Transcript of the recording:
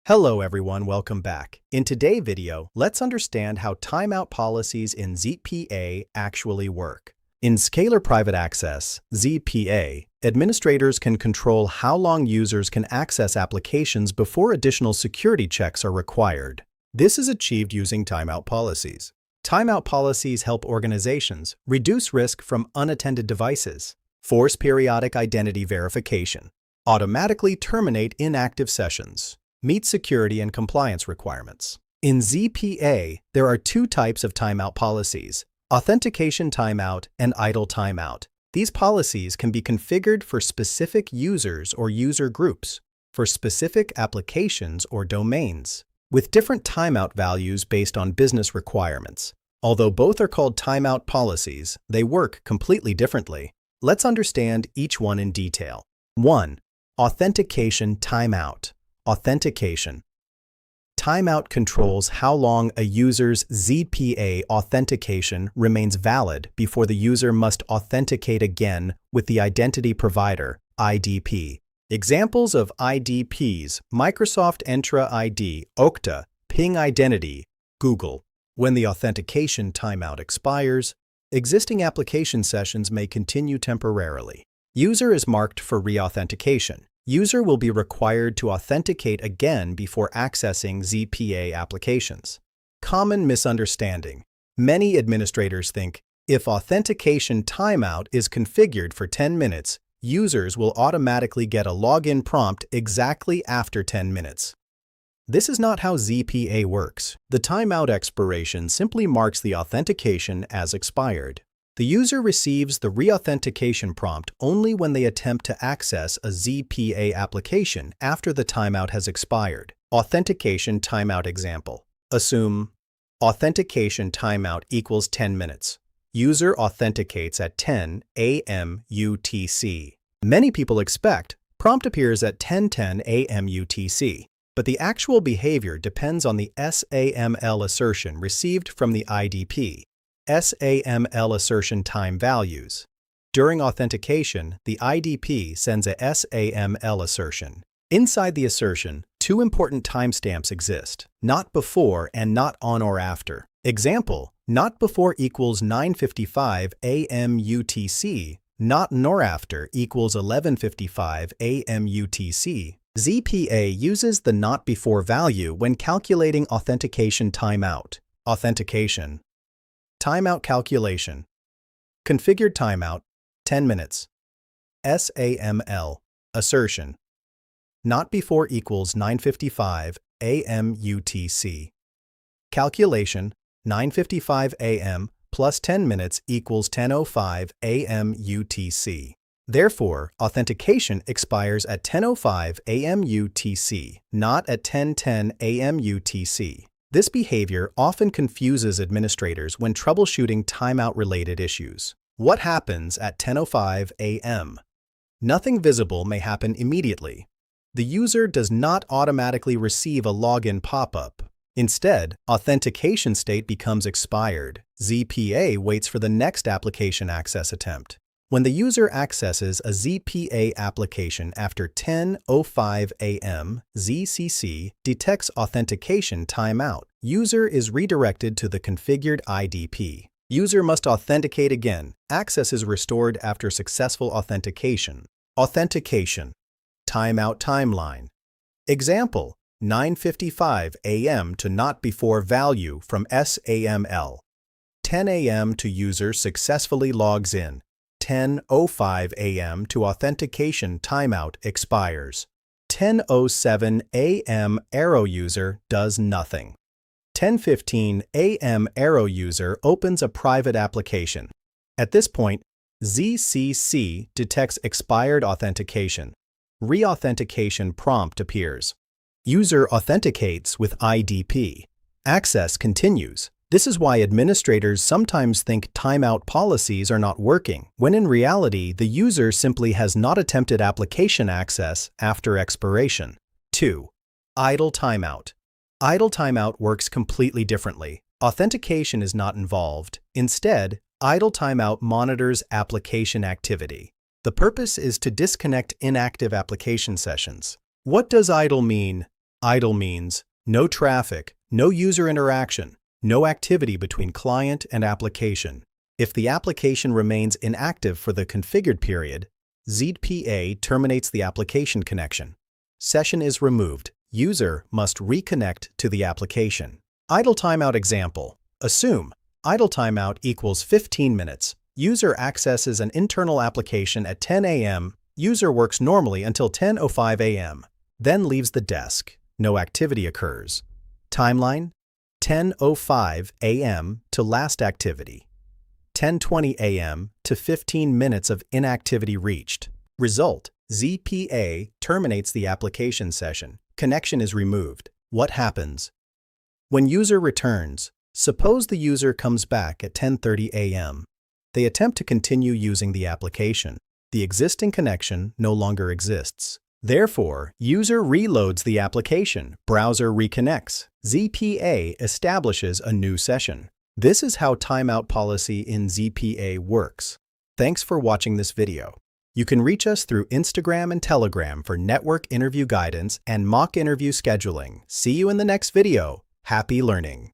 Hello everyone, welcome back. In today's video, let's understand how timeout policies in ZPA actually work. In Zscaler Private Access, ZPA, administrators can control how long users can access applications before additional security checks are required. This is achieved using timeout policies. Timeout policies help organizations reduce risk from unattended devices, force periodic identity verification, automatically terminate inactive sessions, meet security and compliance requirements. In ZPA, there are two types of timeout policies: Authentication Timeout and Idle Timeout. These policies can be configured for specific users or user groups, for specific applications or domains, with different timeout values based on business requirements. Although both are called timeout policies, they work completely differently. Let's understand each one in detail. 1. Authentication Timeout. Authentication. Timeout controls how long a user's ZPA authentication remains valid before the user must authenticate again with the identity provider, IDP. Examples of IDPs: Microsoft Entra ID, Okta, Ping Identity, Google. When the authentication timeout expires, existing application sessions may continue temporarily. User is marked for reauthentication. User will be required to authenticate again before accessing ZPA applications. Common misunderstanding. Many administrators think if authentication timeout is configured for 10 minutes, users will automatically get a login prompt exactly after 10 minutes. This is not how ZPA works. The timeout expiration simply marks the authentication as expired. The user receives the reauthentication prompt only when they attempt to access a ZPA application after the timeout has expired. Authentication timeout example. Assume authentication timeout equals 10 minutes. User authenticates at 10 a.m. UTC. Many people expect prompt appears at 10:10 a.m. UTC, but the actual behavior depends on the SAML assertion received from the IDP. SAML assertion time values. During authentication, the IDP sends a SAML assertion. Inside the assertion, two important timestamps exist: not before and not on or after. Example: not before equals 9:55 a.m. UTC, not nor after equals 11:55 a.m. UTC. ZPA uses the not before value when calculating authentication timeout. Authentication. Timeout calculation. Configured timeout, 10 minutes. SAML assertion. Not before equals 9:55 a.m. UTC. Calculation, 9:55 a.m. plus 10 minutes equals 10:05 a.m. UTC. Therefore, authentication expires at 10:05 a.m. UTC, not at 10:10 a.m. UTC. This behavior often confuses administrators when troubleshooting timeout-related issues. What happens at 10:05 a.m.? Nothing visible may happen immediately. The user does not automatically receive a login pop-up. Instead, authentication state becomes expired. ZPA waits for the next application access attempt. When the user accesses a ZPA application after 10:05 a.m., ZCC detects authentication timeout. User is redirected to the configured IDP. User must authenticate again. Access is restored after successful authentication. Authentication. Timeout timeline. Example: 9:55 a.m. to not before value from SAML. 10 a.m. to user successfully logs in. 10:05 a.m. to authentication timeout expires. 10:07 a.m. arrow user does nothing. 10:15 a.m. arrow user opens a private application. At this point, ZCC detects expired authentication. Reauthentication prompt appears. User authenticates with IDP. Access continues. This is why administrators sometimes think timeout policies are not working, when in reality, the user simply has not attempted application access after expiration. 2. Idle Timeout. Idle Timeout works completely differently. Authentication is not involved. Instead, Idle Timeout monitors application activity. The purpose is to disconnect inactive application sessions. What does idle mean? Idle means no traffic, no user interaction, no activity between client and application. If the application remains inactive for the configured period, ZPA terminates the application connection. Session is removed. User must reconnect to the application. Idle timeout example. Assume idle timeout equals 15 minutes. User accesses an internal application at 10 a.m. User works normally until 10:05 a.m. Then leaves the desk. No activity occurs. Timeline: 10:05 a.m. to last activity. 10:20 a.m. to 15 minutes of inactivity reached. Result: ZPA terminates the application session. Connection is removed. What happens? When user returns, suppose the user comes back at 10:30 a.m. They attempt to continue using the application. The existing connection no longer exists. Therefore, user reloads the application. Browser reconnects. ZPA establishes a new session. This is how timeout policy in ZPA works. Thanks for watching this video. You can reach us through Instagram and Telegram for network interview guidance and mock interview scheduling. See you in the next video. Happy learning!